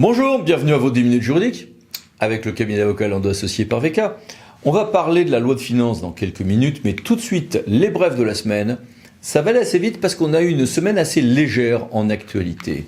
Bonjour, bienvenue à vos 10 minutes juridiques, avec le cabinet d'avocats Lando associé par VK. On va parler de la loi de finances dans quelques minutes, mais tout de suite, les brefs de la semaine. Ça va aller assez vite parce qu'on a eu une semaine assez légère en actualité.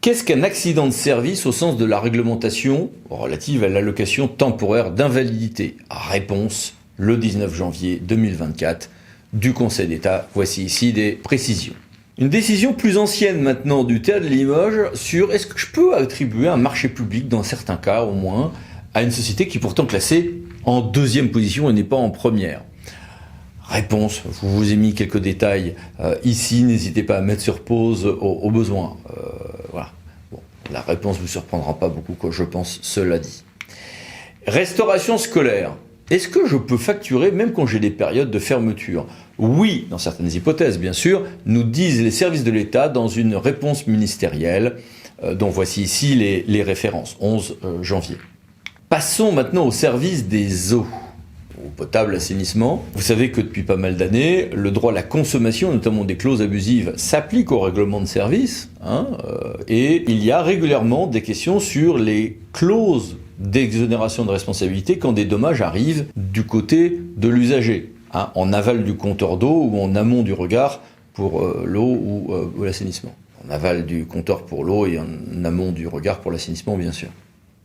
Qu'est-ce qu'un accident de service au sens de la réglementation relative à l'allocation temporaire d'invalidité? Réponse, le 19 janvier 2024 du Conseil d'État. Voici ici des précisions. Une décision plus ancienne maintenant du TEA de Limoges sur est-ce que je peux attribuer un marché public dans certains cas au moins à une société qui est pourtant classée en deuxième position et n'est pas en première. Réponse, je vous ai mis quelques détails ici, n'hésitez pas à mettre sur pause au besoin. Voilà. Bon, la réponse ne vous surprendra pas beaucoup, quoi, je pense, cela dit. Restauration scolaire. Est-ce que je peux facturer même quand j'ai des périodes de fermeture? Oui, dans certaines hypothèses, bien sûr, nous disent les services de l'État dans une réponse ministérielle, dont voici ici les références, 11 janvier. Passons maintenant au service des eaux, eau potable, assainissement. Vous savez que depuis pas mal d'années, le droit à la consommation, notamment des clauses abusives, s'applique au règlement de service, et il y a régulièrement des questions sur les clauses d'exonération de responsabilité quand des dommages arrivent du côté de l'usager, en aval du compteur d'eau ou en amont du regard pour l'eau ou l'assainissement. En aval du compteur pour l'eau et en amont du regard pour l'assainissement, bien sûr.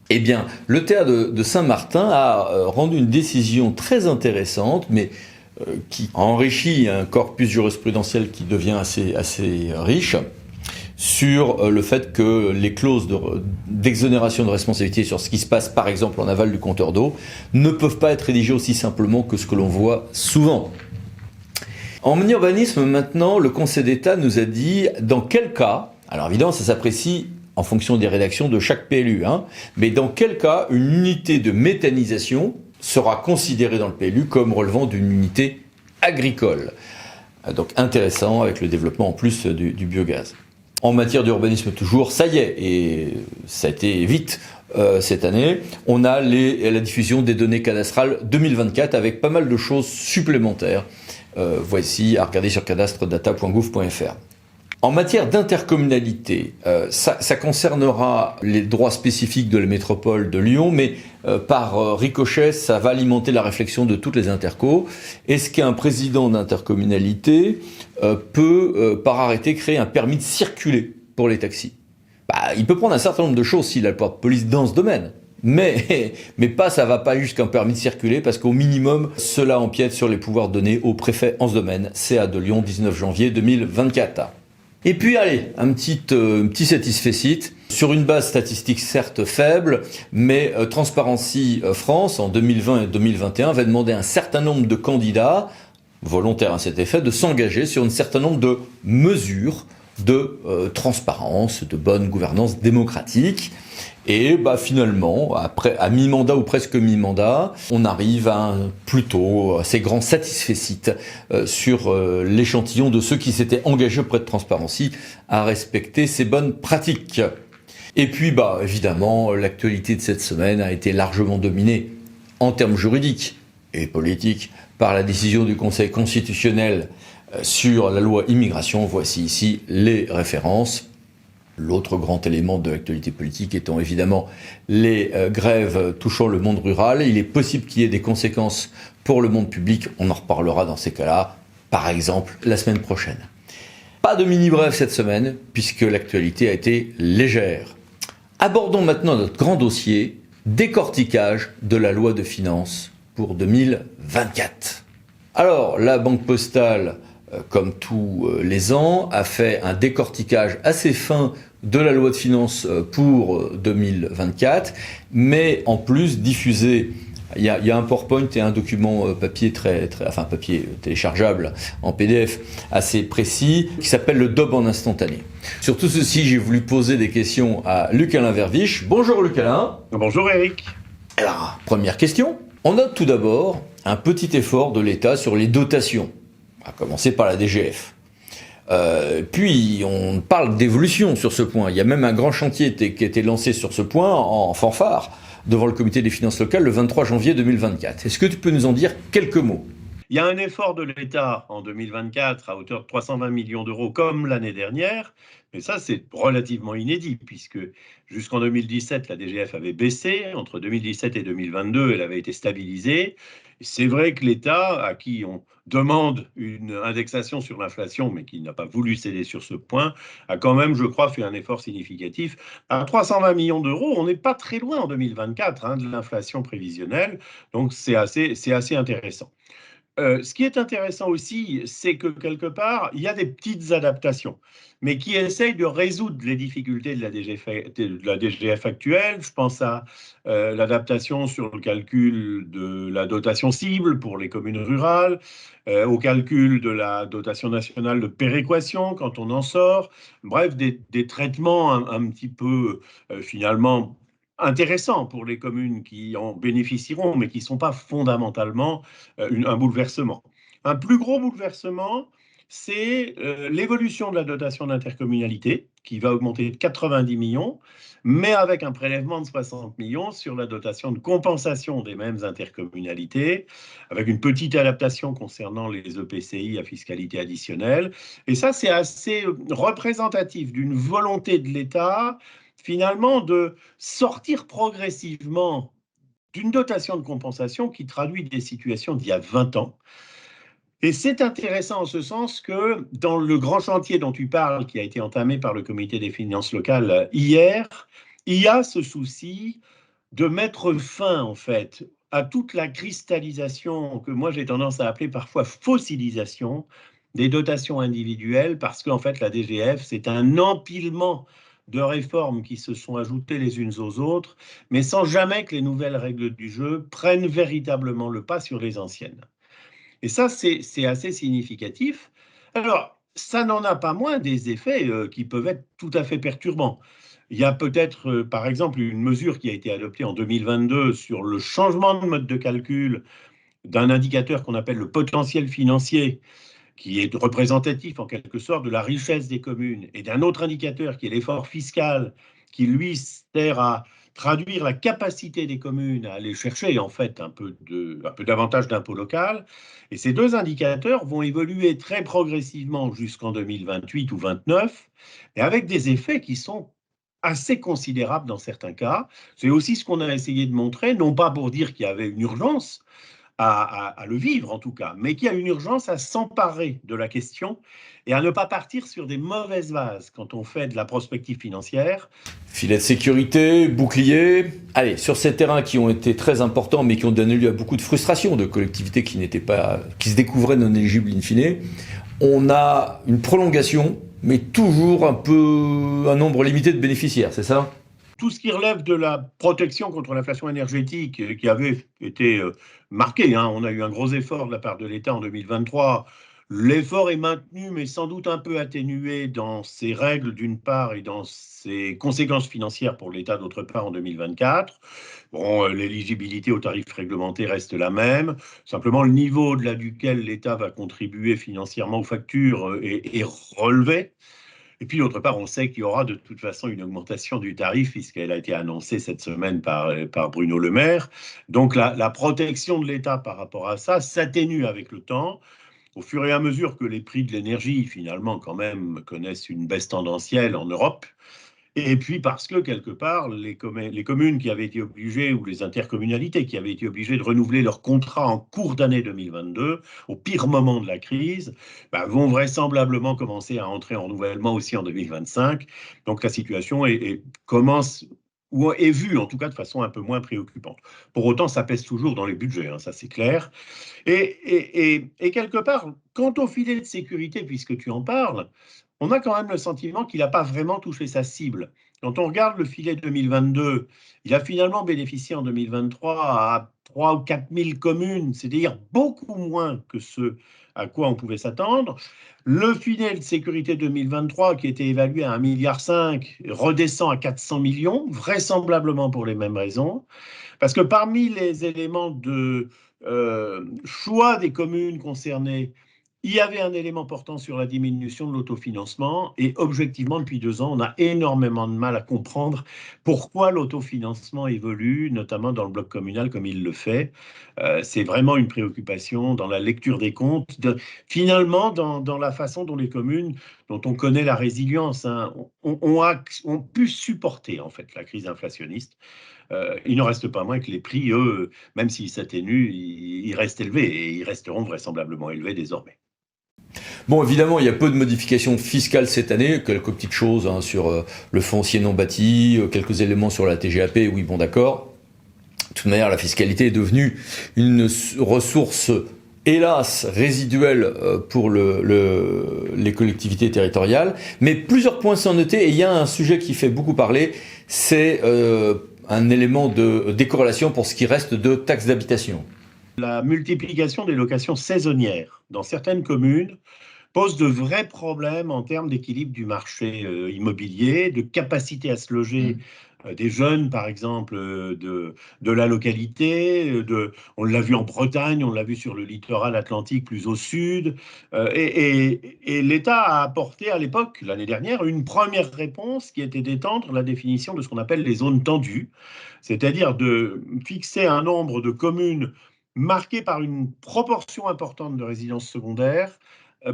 Eh bien, le TEA de Saint-Martin a rendu une décision très intéressante, mais qui enrichit un corpus jurisprudentiel qui devient assez riche, sur le fait que les clauses d'exonération de responsabilité sur ce qui se passe par exemple en aval du compteur d'eau ne peuvent pas être rédigées aussi simplement que ce que l'on voit souvent. En urbanisme maintenant, le Conseil d'État nous a dit dans quel cas, alors évidemment ça s'apprécie en fonction des rédactions de chaque PLU, mais dans quel cas une unité de méthanisation sera considérée dans le PLU comme relevant d'une unité agricole. Donc intéressant avec le développement en plus du biogaz. En matière d'urbanisme toujours, ça y est, et ça a été vite cette année, on a la diffusion des données cadastrales 2024 avec pas mal de choses supplémentaires. Voici à regarder sur cadastredata.gouv.fr. En matière d'intercommunalité, ça concernera les droits spécifiques de la métropole de Lyon, mais par ricochet, ça va alimenter la réflexion de toutes les intercos. Est-ce qu'un président d'intercommunalité peut, par arrêté, créer un permis de circuler pour les taxis? Il peut prendre un certain nombre de choses s'il a le pouvoir de police dans ce domaine. Mais ça va pas jusqu'à un permis de circuler parce qu'au minimum, cela empiète sur les pouvoirs donnés au préfet en ce domaine. CA de Lyon, 19 janvier 2024. Et puis allez, un petit satisfait sur une base statistique certes faible, mais Transparency France en 2020 et 2021 va demander à un certain nombre de candidats, volontaires à cet effet, de s'engager sur un certain nombre de mesures de transparence, de bonne gouvernance démocratique. Et finalement, après, à mi-mandat ou presque mi-mandat, on arrive à un plutôt assez grand satisfait sur l'échantillon de ceux qui s'étaient engagés auprès de Transparency à respecter ces bonnes pratiques. Et puis, évidemment, l'actualité de cette semaine a été largement dominée en termes juridiques et politiques par la décision du Conseil constitutionnel sur la loi immigration. Voici ici les références. L'autre grand élément de l'actualité politique étant évidemment les grèves touchant le monde rural. Il est possible qu'il y ait des conséquences pour le monde public. On en reparlera dans ces cas-là, par exemple, la semaine prochaine. Pas de mini-brève cette semaine, puisque l'actualité a été légère. Abordons maintenant notre grand dossier, décortiquage de la loi de finances pour 2024. Alors, la Banque Postale, comme tous les ans, a fait un décortiquage assez fin de la loi de finances pour 2024, mais en plus diffusé, il y a un PowerPoint et un document papier papier téléchargeable en PDF assez précis, qui s'appelle le DOB en instantané. Sur tout ceci, j'ai voulu poser des questions à Luc-Alain Verviche. Bonjour Luc-Alain. Bonjour Eric. Alors, première question. On note tout d'abord un petit effort de l'État sur les dotations, à commencer par la DGF. Puis on parle d'évolution sur ce point. Il y a même un grand chantier qui a été lancé sur ce point en fanfare devant le comité des finances locales le 23 janvier 2024. Est-ce que tu peux nous en dire quelques mots ? Il y a un effort de l'État en 2024 à hauteur de 320 millions d'euros comme l'année dernière, mais ça c'est relativement inédit puisque jusqu'en 2017 la DGF avait baissé, entre 2017 et 2022 elle avait été stabilisée. C'est vrai que l'État, à qui on demande une indexation sur l'inflation, mais qui n'a pas voulu céder sur ce point, a quand même, je crois, fait un effort significatif. À 320 millions d'euros, on n'est pas très loin en 2024 de l'inflation prévisionnelle, donc c'est assez intéressant. Ce qui est intéressant aussi, c'est que quelque part, il y a des petites adaptations, mais qui essayent de résoudre les difficultés de la DGF actuelle. Je pense à l'adaptation sur le calcul de la dotation cible pour les communes rurales, au calcul de la dotation nationale de péréquation quand on en sort. Bref, des traitements un petit peu finalement intéressants pour les communes qui en bénéficieront, mais qui ne sont pas fondamentalement un bouleversement. Un plus gros bouleversement, c'est l'évolution de la dotation d'intercommunalité, qui va augmenter de 90 millions, mais avec un prélèvement de 60 millions sur la dotation de compensation des mêmes intercommunalités, avec une petite adaptation concernant les EPCI à fiscalité additionnelle. Et ça, c'est assez représentatif d'une volonté de l'État, finalement, de sortir progressivement d'une dotation de compensation qui traduit des situations d'il y a 20 ans. Et c'est intéressant en ce sens que dans le grand chantier dont tu parles, qui a été entamé par le comité des finances locales hier, il y a ce souci de mettre fin, en fait, à toute la cristallisation que moi j'ai tendance à appeler parfois fossilisation des dotations individuelles, parce qu'en fait la DGF, c'est un empilement de réformes qui se sont ajoutées les unes aux autres, mais sans jamais que les nouvelles règles du jeu prennent véritablement le pas sur les anciennes. Et ça, c'est assez significatif. Alors, ça n'en a pas moins des effets qui peuvent être tout à fait perturbants. Il y a peut-être, par exemple, une mesure qui a été adoptée en 2022 sur le changement de mode de calcul d'un indicateur qu'on appelle le potentiel financier, qui est représentatif en quelque sorte de la richesse des communes, et d'un autre indicateur qui est l'effort fiscal, qui lui sert à traduire la capacité des communes à aller chercher en fait un peu davantage d'impôt local. Et ces deux indicateurs vont évoluer très progressivement jusqu'en 2028 ou 2029, et avec des effets qui sont assez considérables dans certains cas. C'est aussi ce qu'on a essayé de montrer, non pas pour dire qu'il y avait une urgence, à le vivre en tout cas, mais qu'il y a une urgence à s'emparer de la question et à ne pas partir sur des mauvaises bases quand on fait de la prospective financière. Filet de sécurité, bouclier. Allez, sur ces terrains qui ont été très importants, mais qui ont donné lieu à beaucoup de frustration de collectivités qui se découvraient non éligibles in fine, on a une prolongation, mais toujours un nombre limité de bénéficiaires, c'est ça? Tout ce qui relève de la protection contre l'inflation énergétique qui avait été marqué, on a eu un gros effort de la part de l'État en 2023. L'effort est maintenu, mais sans doute un peu atténué dans ses règles d'une part et dans ses conséquences financières pour l'État d'autre part en 2024. Bon, l'éligibilité aux tarifs réglementés reste la même. Simplement, le niveau au-delà duquel l'État va contribuer financièrement aux factures est relevé. Et puis, d'autre part, on sait qu'il y aura de toute façon une augmentation du tarif, puisqu'elle a été annoncée cette semaine par Bruno Le Maire. Donc, la protection de l'État par rapport à ça s'atténue avec le temps, au fur et à mesure que les prix de l'énergie, finalement, quand même, connaissent une baisse tendancielle en Europe. Et puis parce que, quelque part, les communes qui avaient été obligées, ou les intercommunalités qui avaient été obligées de renouveler leur contrat en cours d'année 2022, au pire moment de la crise, vont vraisemblablement commencer à entrer en renouvellement aussi en 2025. Donc la situation commence, ou est vue en tout cas de façon un peu moins préoccupante. Pour autant, ça pèse toujours dans les budgets, ça c'est clair. Et quelque part, quant au filet de sécurité, puisque tu en parles, on a quand même le sentiment qu'il n'a pas vraiment touché sa cible. Quand on regarde le filet 2022, il a finalement bénéficié en 2023 à 3 ou 4 000 communes, c'est-à-dire beaucoup moins que ce à quoi on pouvait s'attendre. Le filet de sécurité 2023, qui était évalué à 1,5 milliard, redescend à 400 millions, vraisemblablement pour les mêmes raisons. Parce que parmi les éléments de choix des communes concernées, Il y avait un élément portant sur la diminution de l'autofinancement et objectivement, depuis 2 ans, on a énormément de mal à comprendre pourquoi l'autofinancement évolue, notamment dans le bloc communal comme il le fait. C'est vraiment une préoccupation dans la lecture des comptes, finalement dans la façon dont les communes, dont on connaît la résilience, hein, ont pu supporter en fait la crise inflationniste. Il n'en reste pas moins que les prix, eux, même s'ils s'atténuent, ils restent élevés et ils resteront vraisemblablement élevés désormais. Bon, évidemment, il y a peu de modifications fiscales cette année, quelques petites choses hein, sur le foncier non bâti, quelques éléments sur la TGAP, oui, bon, d'accord. De toute manière, la fiscalité est devenue une ressource, hélas, résiduelle pour les collectivités territoriales. Mais plusieurs points sont notés et il y a un sujet qui fait beaucoup parler, c'est un élément de décorrélation pour ce qui reste de taxes d'habitation. La multiplication des locations saisonnières dans certaines communes pose de vrais problèmes en termes d'équilibre du marché immobilier, de capacité à se loger des jeunes, par exemple, de la localité. On l'a vu en Bretagne, on l'a vu sur le littoral atlantique plus au sud. Et l'État a apporté à l'époque, l'année dernière, une première réponse qui était d'étendre la définition de ce qu'on appelle les zones tendues, c'est-à-dire de fixer un nombre de communes marquées par une proportion importante de résidences secondaires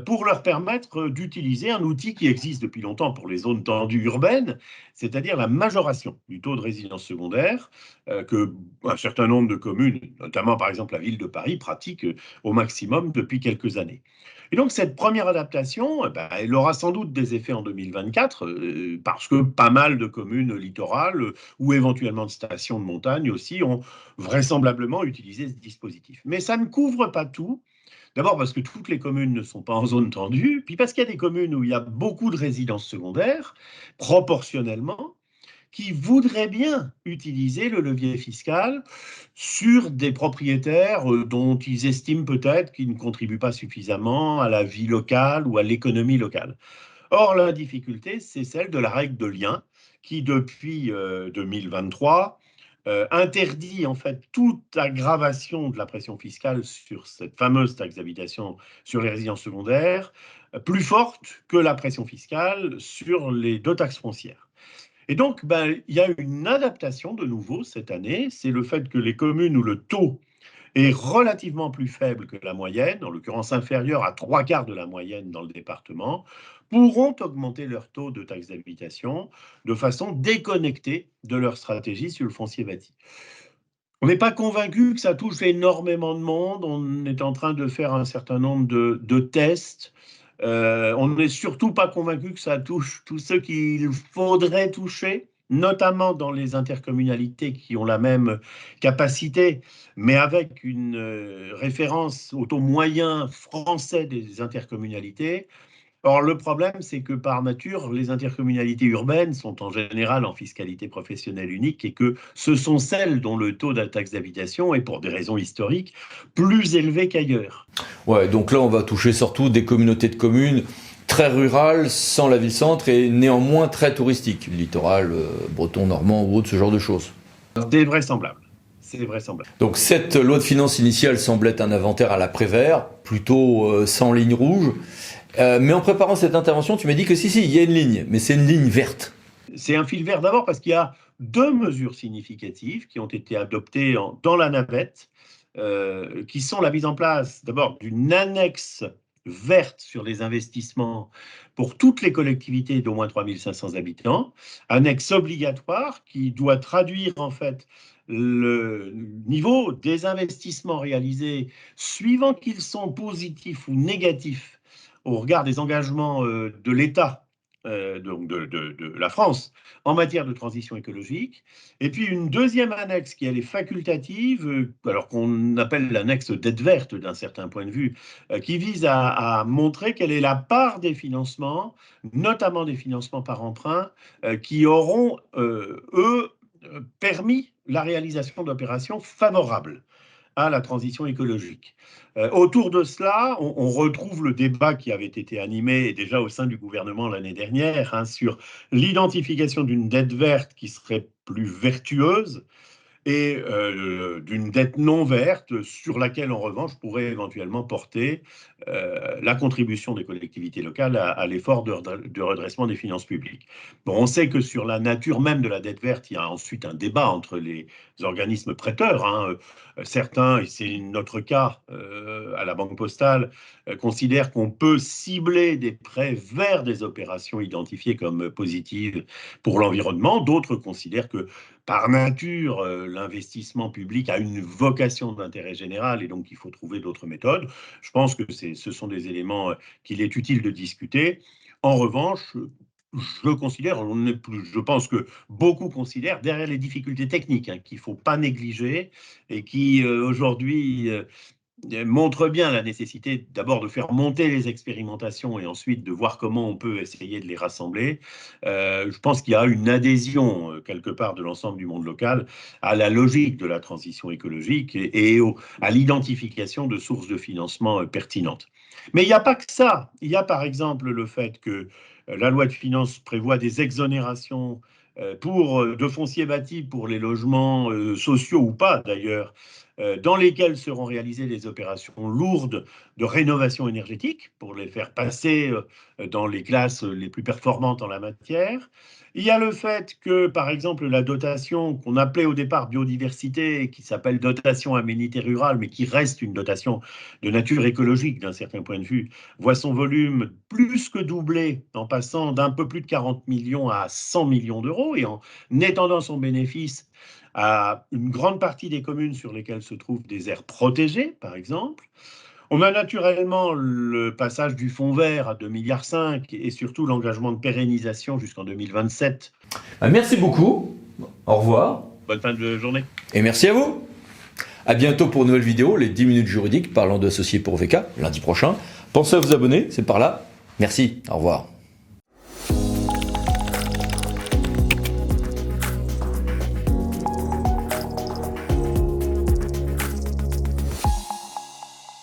pour leur permettre d'utiliser un outil qui existe depuis longtemps pour les zones tendues urbaines, c'est-à-dire la majoration du taux de résidence secondaire que un certain nombre de communes, notamment par exemple la ville de Paris, pratiquent au maximum depuis quelques années. Et donc cette première adaptation, elle aura sans doute des effets en 2024, parce que pas mal de communes littorales ou éventuellement de stations de montagne aussi ont vraisemblablement utilisé ce dispositif. Mais ça ne couvre pas tout. D'abord parce que toutes les communes ne sont pas en zone tendue, puis parce qu'il y a des communes où il y a beaucoup de résidences secondaires, proportionnellement, qui voudraient bien utiliser le levier fiscal sur des propriétaires dont ils estiment peut-être qu'ils ne contribuent pas suffisamment à la vie locale ou à l'économie locale. Or, la difficulté, c'est celle de la règle de lien qui, depuis 2023, interdit en fait toute aggravation de la pression fiscale sur cette fameuse taxe d'habitation sur les résidences secondaires, plus forte que la pression fiscale sur les deux taxes foncières. Et donc, il y a une adaptation de nouveau cette année, c'est le fait que les communes où le taux est relativement plus faible que la moyenne, en l'occurrence inférieur à 3/4 de la moyenne dans le département, pourront augmenter leur taux de taxe d'habitation de façon déconnectée de leur stratégie sur le foncier bâti. On n'est pas convaincu que ça touche énormément de monde. On est en train de faire un certain nombre de tests. On n'est surtout pas convaincu que ça touche tous ceux qu'il faudrait toucher, notamment dans les intercommunalités qui ont la même capacité, mais avec une référence au taux moyen français des intercommunalités. Or, le problème, c'est que par nature, les intercommunalités urbaines sont en général en fiscalité professionnelle unique et que ce sont celles dont le taux de la taxe d'habitation est, pour des raisons historiques, plus élevé qu'ailleurs. Ouais, donc là, on va toucher surtout des communautés de communes très rurales, sans la ville-centre et néanmoins très touristiques, littoral, breton, normand ou autre, ce genre de choses. C'est vraisemblable. C'est vraisemblable. Donc cette loi de finances initiale semble être un inventaire à la Prévert, plutôt sans ligne rouge. Mais en préparant cette intervention, tu m'as dit que si, il y a une ligne, mais c'est une ligne verte. C'est un fil vert d'abord parce qu'il y a deux mesures significatives qui ont été adoptées dans la navette, qui sont la mise en place d'abord d'une annexe verte sur les investissements pour toutes les collectivités d'au moins 3500 habitants, annexe obligatoire qui doit traduire en fait le niveau des investissements réalisés suivant qu'ils sont positifs ou négatifs au regard des engagements de l'État, donc de la France, en matière de transition écologique. Et puis une deuxième annexe qui elle est facultative, alors qu'on appelle l'annexe dette verte d'un certain point de vue, qui vise à montrer quelle est la part des financements, notamment des financements par emprunt, qui auront, eux, permis la réalisation d'opérations favorables à la transition écologique. Autour de cela, on retrouve le débat qui avait été animé déjà au sein du gouvernement l'année dernière, hein, sur l'identification d'une dette verte qui serait plus vertueuse et d'une dette non verte sur laquelle, en revanche, pourrait éventuellement porter la contribution des collectivités locales à l'effort de redressement des finances publiques. Bon, on sait que sur la nature même de la dette verte, il y a ensuite un débat entre les organismes prêteurs, hein. Certains, et c'est notre cas à la Banque Postale, considèrent qu'on peut cibler des prêts vers des opérations identifiées comme positives pour l'environnement. D'autres considèrent que par nature, l'investissement public a une vocation d'intérêt général et donc il faut trouver d'autres méthodes. Je pense que ce sont des éléments qu'il est utile de discuter. En revanche, je pense que beaucoup considèrent, derrière les difficultés techniques qu'il ne faut pas négliger et qui aujourd'hui montre bien la nécessité d'abord de faire monter les expérimentations et ensuite de voir comment on peut essayer de les rassembler. Je pense qu'il y a une adhésion quelque part de l'ensemble du monde local à la logique de la transition écologique à l'identification de sources de financement pertinentes. Mais il n'y a pas que ça. Il y a par exemple le fait que la loi de finances prévoit des exonérations de foncier bâti pour les logements sociaux ou pas d'ailleurs, dans lesquels seront réalisées des opérations lourdes de rénovation énergétique pour les faire passer dans les classes les plus performantes en la matière. Il y a le fait que, par exemple, la dotation qu'on appelait au départ biodiversité, qui s'appelle dotation aménité rurale, mais qui reste une dotation de nature écologique d'un certain point de vue, voit son volume plus que doubler en passant d'un peu plus de 40 millions à 100 millions d'euros et en étendant son bénéfice à une grande partie des communes sur lesquelles se trouvent des aires protégées, par exemple. On a naturellement le passage du fonds vert à 2,5 milliards et surtout l'engagement de pérennisation jusqu'en 2027. Merci beaucoup. Au revoir. Bonne fin de journée. Et merci à vous. À bientôt pour une nouvelle vidéo, les 10 minutes juridiques parlant d'associés pour VK, lundi prochain. Pensez à vous abonner, c'est par là. Merci, au revoir.